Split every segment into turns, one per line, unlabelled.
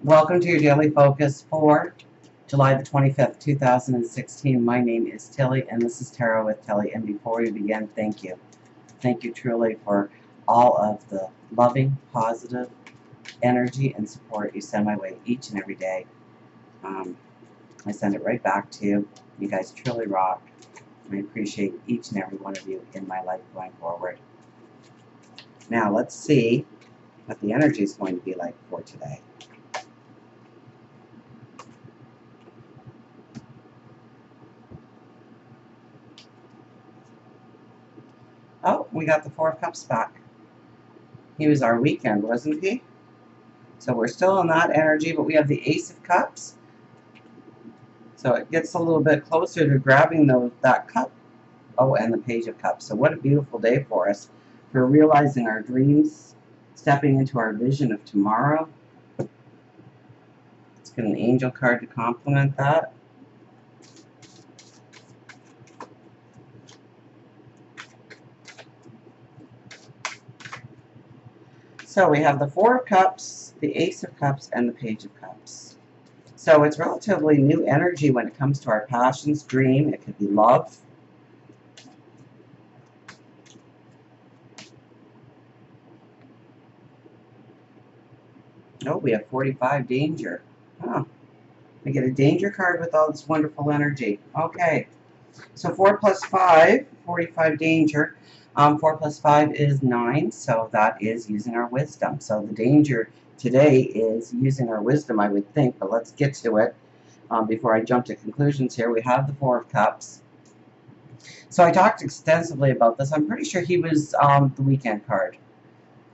Welcome to your daily focus for July the 25th, 2016. My name is Tilly, and this is Tarot with Tilly. And before we begin, thank you. Thank you truly for all of the loving, positive energy and support you send my way each and every day. I send it right back to you. You guys truly rock. I appreciate each and every one of you in my life going forward. Now, let's see what the energy is going to be like for today. Oh, we got the Four of Cups back. He was our weekend, wasn't he? So we're still in that energy, but we have the Ace of Cups. So it gets a little bit closer to grabbing that cup. Oh, and the Page of Cups. So what a beautiful day for us, for realizing our dreams, stepping into our vision of tomorrow. Let's get an angel card to complement that. So we have the Four of Cups, the Ace of Cups, and the Page of Cups. So it's relatively new energy when it comes to our passions, dream. It could be love. Oh, we have 45, danger. Oh, we get a danger card with all this wonderful energy. Okay, so 4 plus 5, 45 danger. 4 plus 5 is 9, so that is using our wisdom. So the danger today is using our wisdom, I would think, but let's get to it. Before I jump to conclusions here, we have the Four of Cups. So I talked extensively about this. I'm pretty sure he was the weekend card.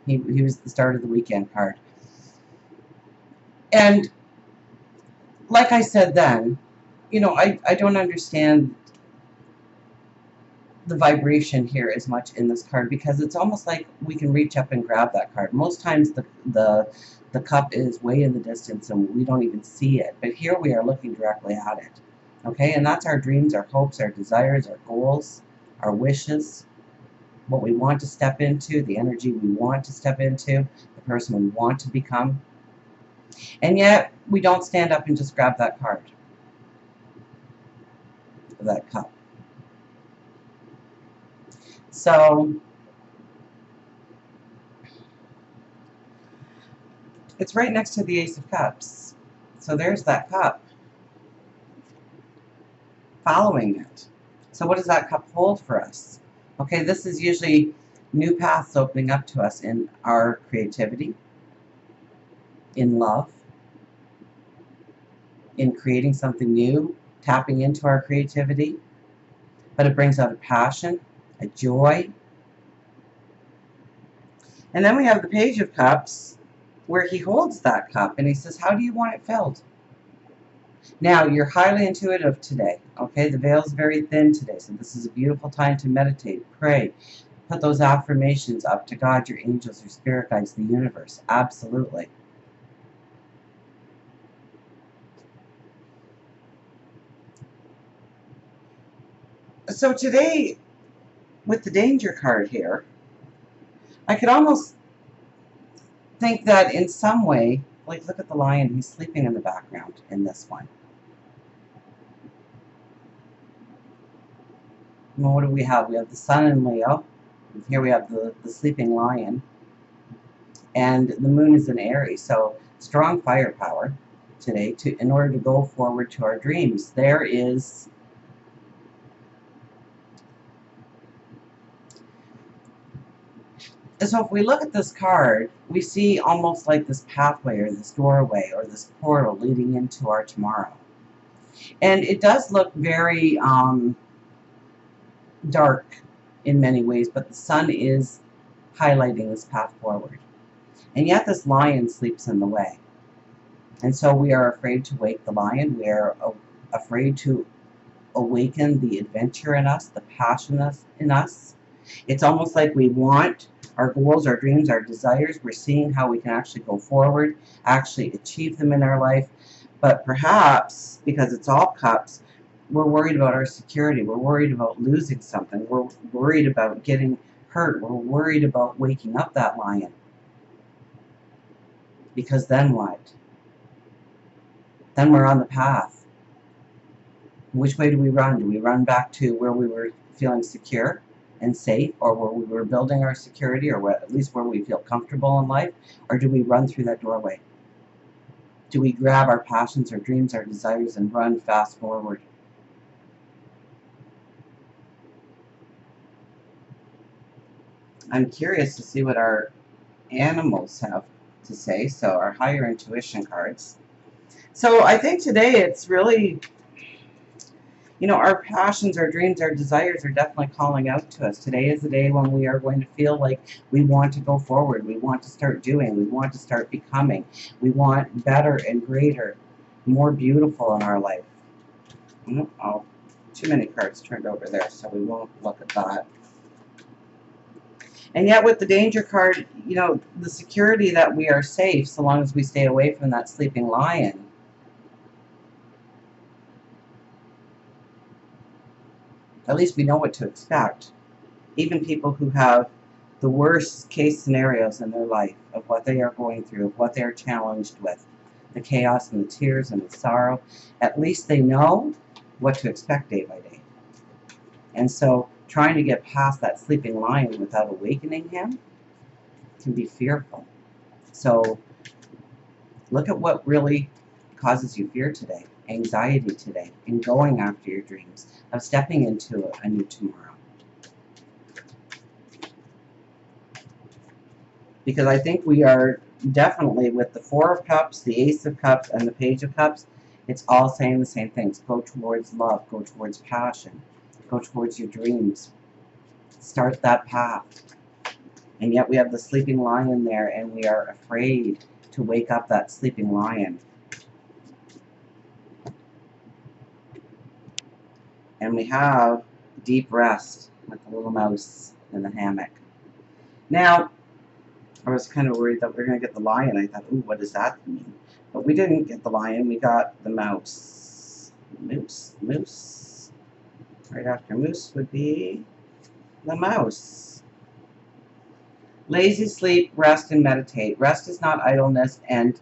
He was the start of the weekend card. And like I said then, you know, I don't understand the vibration here as much in this card, because it's almost like we can reach up and grab that card. Most times the cup is way in the distance and we don't even see it. But here we are looking directly at it. Okay, and that's our dreams, our hopes, our desires, our goals, our wishes, what we want to step into, the energy we want to step into, the person we want to become. And yet, we don't stand up and just grab that card, that cup. So, it's right next to the Ace of Cups. So there's that cup, following it. So what does that cup hold for us? Okay, this is usually new paths opening up to us in our creativity, in love, in creating something new, tapping into our creativity. But it brings out a passion, a joy. And then we have the Page of Cups, where he holds that cup and he says, how do you want it filled? Now, you're highly intuitive today, okay? The veil's very thin today, so this is a beautiful time to meditate, pray, put those affirmations up to God, your angels, your spirit guides, the universe. Absolutely. So today, with the danger card here, I could almost think that in some way, like look at the lion, he's sleeping in the background in this one. Well, what do we have? We have the sun in Leo. Here we have the sleeping lion. And the moon is in Aries, so strong firepower today in order to go forward to our dreams. There is so if we look at this card, we see almost like this pathway or this doorway or this portal leading into our tomorrow. And it does look very dark in many ways, but the sun is highlighting this path forward. And yet this lion sleeps in the way. And so we are afraid to wake the lion. We are afraid to awaken the adventure in us, the passion in us. It's almost like we want our goals, our dreams, our desires. We're seeing how we can actually go forward, actually achieve them in our life. But perhaps, because it's all cups, we're worried about our security. We're worried about losing something. We're worried about getting hurt. We're worried about waking up that lion. Because then what? then we're on the path. Which way do we run? Do we run back to where we were feeling secure and safe, or where we were building our security, or at least where we feel comfortable in life? Or do we run through that doorway? Do we grab our passions, our dreams, our desires, and run fast forward? I'm curious to see what our animals have to say, so our higher intuition cards. So I think today it's really, our passions, our dreams, our desires are definitely calling out to us. Today is the day when we are going to feel like we want to go forward. We want to start doing. We want to start becoming. We want better and greater, more beautiful in our life. Oh, too many cards turned over there, so we won't look at that. And yet with the danger card, the security that we are safe so long as we stay away from that sleeping lion. At least we know what to expect. Even people who have the worst case scenarios in their life of what they are going through, of what they are challenged with, the chaos and the tears and the sorrow, at least they know what to expect day by day. And so trying to get past that sleeping lion without awakening him can be fearful. So look at what really causes you fear today, anxiety today, in going after your dreams, of stepping into a new tomorrow. Because I think we are definitely, with the Four of Cups, the Ace of Cups, and the Page of Cups, it's all saying the same things. Go towards love, go towards passion, go towards your dreams. Start that path. And yet we have the sleeping lion there, and we are afraid to wake up that sleeping lion. And we have deep rest with the little mouse in the hammock. Now, I was kind of worried that we were going to get the lion. I thought, ooh, what does that mean? But we didn't get the lion. We got the mouse. Moose. Right after moose would be the mouse. Lazy sleep, rest, and meditate. Rest is not idleness, and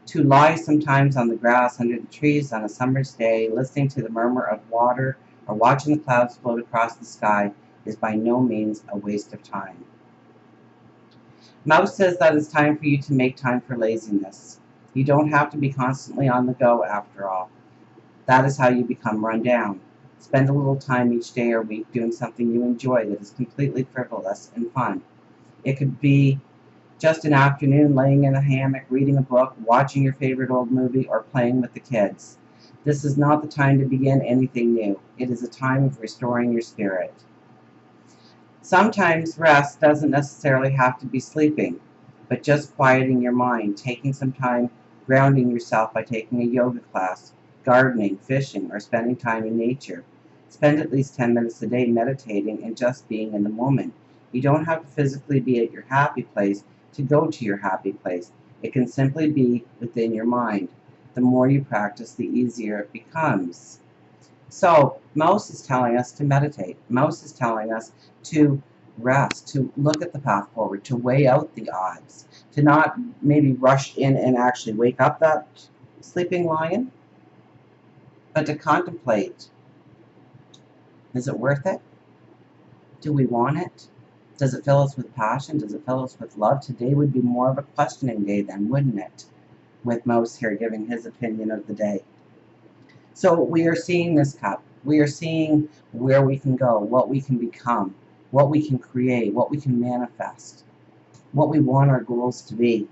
to lie sometimes on the grass under the trees on a summer's day, listening to the murmur of water or watching the clouds float across the sky is by no means a waste of time. Mouse says that it's time for you to make time for laziness. You don't have to be constantly on the go after all. That is how you become run down. Spend a little time each day or week doing something you enjoy that is completely frivolous and fun. It could be just an afternoon laying in a hammock, reading a book, watching your favorite old movie, or playing with the kids. This is not the time to begin anything new. It is a time of restoring your spirit. Sometimes rest doesn't necessarily have to be sleeping, but just quieting your mind, taking some time grounding yourself by taking a yoga class, gardening, fishing, or spending time in nature. Spend at least 10 minutes a day meditating and just being in the moment. You don't have to physically be at your happy place to go to your happy place. It can simply be within your mind. The more you practice, the easier it becomes. So, Mouse is telling us to meditate. Mouse is telling us to rest, to look at the path forward, to weigh out the odds, to not maybe rush in and actually wake up that sleeping lion, but to contemplate. Is it worth it? Do we want it? Does it fill us with passion? Does it fill us with love? Today would be more of a questioning day then, wouldn't it? With Mouse here giving his opinion of the day. So we are seeing this cup. We are seeing where we can go, what we can become, what we can create, what we can manifest, what we want our goals to be.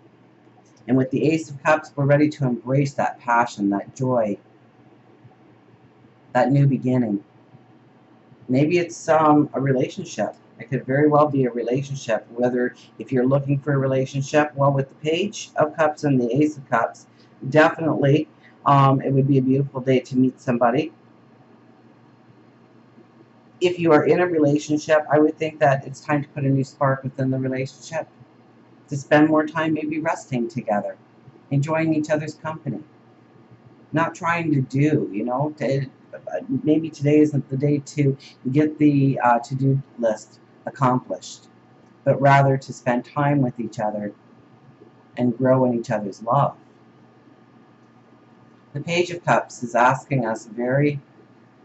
And with the Ace of Cups, we're ready to embrace that passion, that joy, that new beginning. Maybe it's a relationship. It could very well be a relationship, whether if you're looking for a relationship, well, with the Page of Cups and the Ace of Cups, definitely it would be a beautiful day to meet somebody. If you are in a relationship, I would think that it's time to put a new spark within the relationship, to spend more time maybe resting together, enjoying each other's company, not trying to do, maybe today isn't the day to get the to-do list accomplished, but rather to spend time with each other and grow in each other's love. The Page of Cups is asking us very,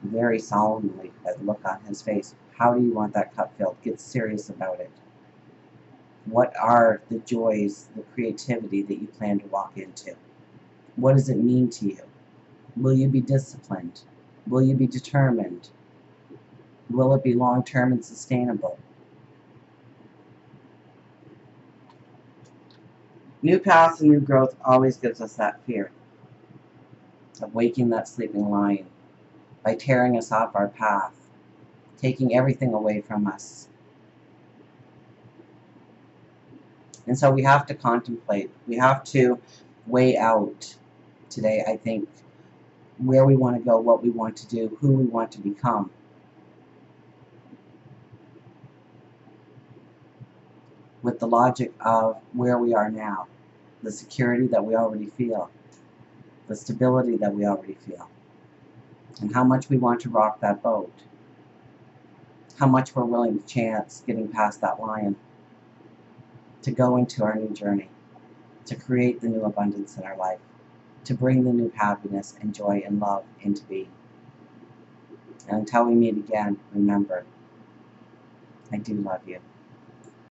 very solemnly, by the look on his face, how do you want that cup filled? Get serious about it. What are the joys, the creativity that you plan to walk into? What does it mean to you? Will you be disciplined? Will you be determined? Will it be long-term and sustainable? New paths and new growth always gives us that fear of waking that sleeping lion by tearing us off our path, taking everything away from us. And so we have to contemplate. We have to weigh out today, I think, where we want to go, what we want to do, who we want to become. With the logic of where we are now, the security that we already feel, the stability that we already feel, and how much we want to rock that boat, how much we're willing to chance getting past that lion, to go into our new journey, to create the new abundance in our life, to bring the new happiness and joy and love into being. And until we meet again, remember, I do love you.